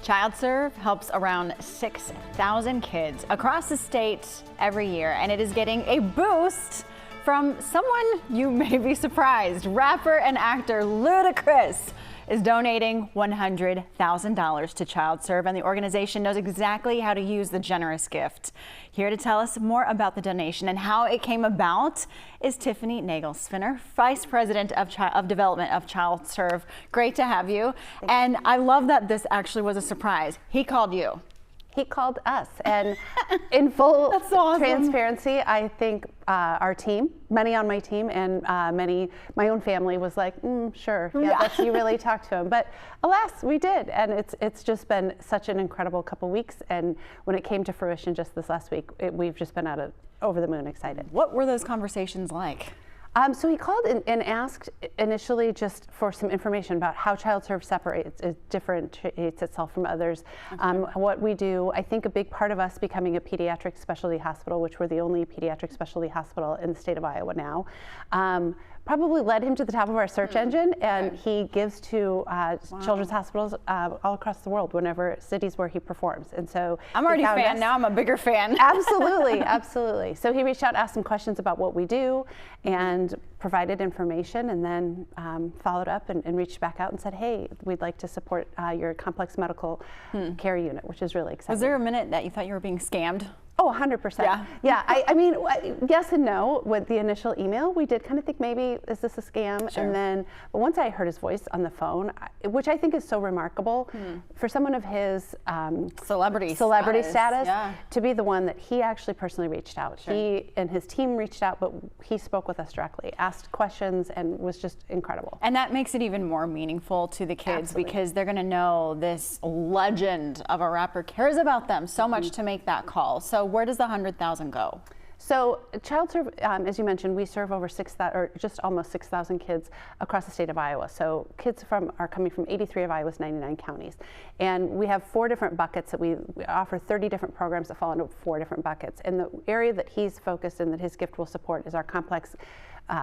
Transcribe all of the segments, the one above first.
ChildServe helps around 6,000 kids across the state every year, and it is getting a boost from someone you may be surprised. Rapper and actor Ludacris is donating $100,000 to ChildServe, and the organization knows exactly how to use the generous gift. Here to tell us more about the donation and how it came about is Tiffany Nagel-Spinner, Vice President of Development of ChildServe. Great to have you. And I love that this actually was a surprise. He called you. He called us, and in full That's so awesome. transparency, I think our team, many on my team, and my own family was like, sure, yeah. You really talked to him. But alas, we did, and it's just been such an incredible couple weeks. And when it came to fruition just this last week, we've just been over the moon excited. What were those conversations like? So he called and asked initially just for some information about how ChildServe differentiates itself from others. What we do, I think a big part of us becoming a pediatric specialty hospital, which we're the only pediatric specialty hospital in the state of Iowa now, probably led him to the top of our search engine, and he gives to children's hospitals all across the world, whenever cities where he performs. And so I'm already a fan now. I'm a bigger fan. Absolutely, absolutely. So he reached out, asked some questions about what we do, and provided information, and then followed up and reached back out and said, hey, we'd like to support your complex medical care unit, which is really exciting. Was there a minute that you thought you were being scammed? Oh, 100%. Yeah. I mean, yes and no. With the initial email, we did kind of think maybe, is this a scam? Sure. And then, but once I heard his voice on the phone, which I think is so remarkable for someone of his celebrity status, to be the one that he actually personally reached out. Sure. He and his team reached out, but he spoke with us directly, asked questions, and was just incredible. And that makes it even more meaningful to the kids. Absolutely. Because they're going to know this legend of a rapper cares about them so much to make that call. So where does the $100,000 go? So ChildServe, as you mentioned, we serve over 6,000, or just almost 6,000 kids across the state of Iowa. So kids are coming from 83 of Iowa's 99 counties. And we have 4 different buckets that we offer 30 different programs that fall into 4 different buckets. And the area that he's focused in, that his gift will support, is our complex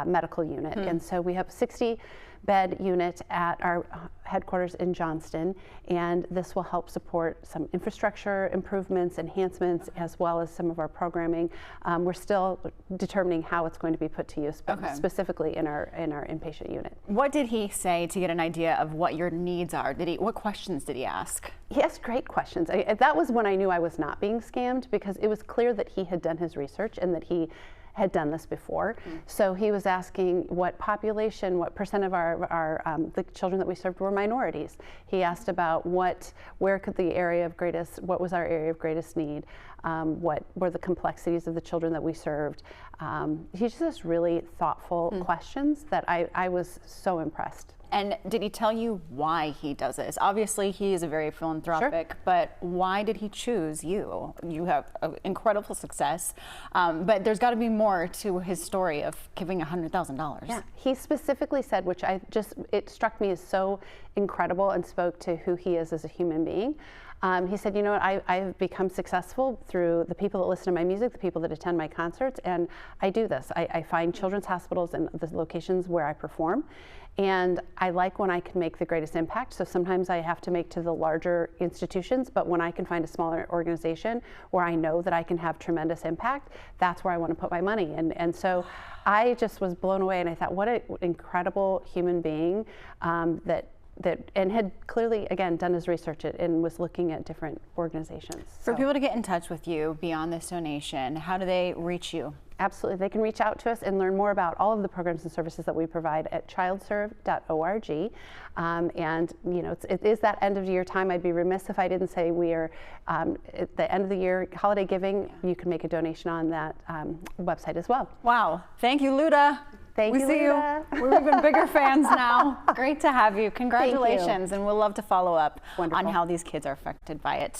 medical unit. And so we have 60-bed unit at our headquarters in Johnston, and this will help support some infrastructure improvements, enhancements, as well as some of our programming. We're still determining how it's going to be put to use, specifically in our inpatient unit. What did he say to get an idea of what your needs are? What questions did he ask? He asked great questions. That was when I knew I was not being scammed, because it was clear that he had done his research and that he had done this before. So he was asking what population, what percent of the children that we served were minorities. He asked about what was our area of greatest need, what were the complexities of the children that we served. He just asked really thoughtful questions that I was so impressed. And did he tell you why he does this? Obviously, he is a very philanthropic, but why ddid he choose you? You have incredible success, but there's got to be more to his story of giving $100,000. Yeah, he specifically said, which it struck me as so incredible and spoke to who he is as a human being. He said, you know what, I've become successful through the people that listen to my music, the people that attend my concerts, and I do this. I find children's hospitals and the locations where I perform, and I like when I can make the greatest impact. So sometimes I have to make to the larger institutions, but when I can find a smaller organization where I know that I can have tremendous impact, that's where I want to put my money. And so I just was blown away, and I thought, what an incredible human being and had clearly, again, done his research and was looking at different organizations. For people to get in touch with you beyond this donation, how do they reach you? Absolutely. They can reach out to us and learn more about all of the programs and services that we provide at childserve.org. And you know, it is that end of year time. I'd be remiss if I didn't say we are at the end of the year holiday giving. You can make a donation on that website as well. Wow. Thank you, Luda. Thank you, Luda. We're even bigger fans now. Great to have you. Congratulations. And we'll love to follow up on how these kids are affected by it.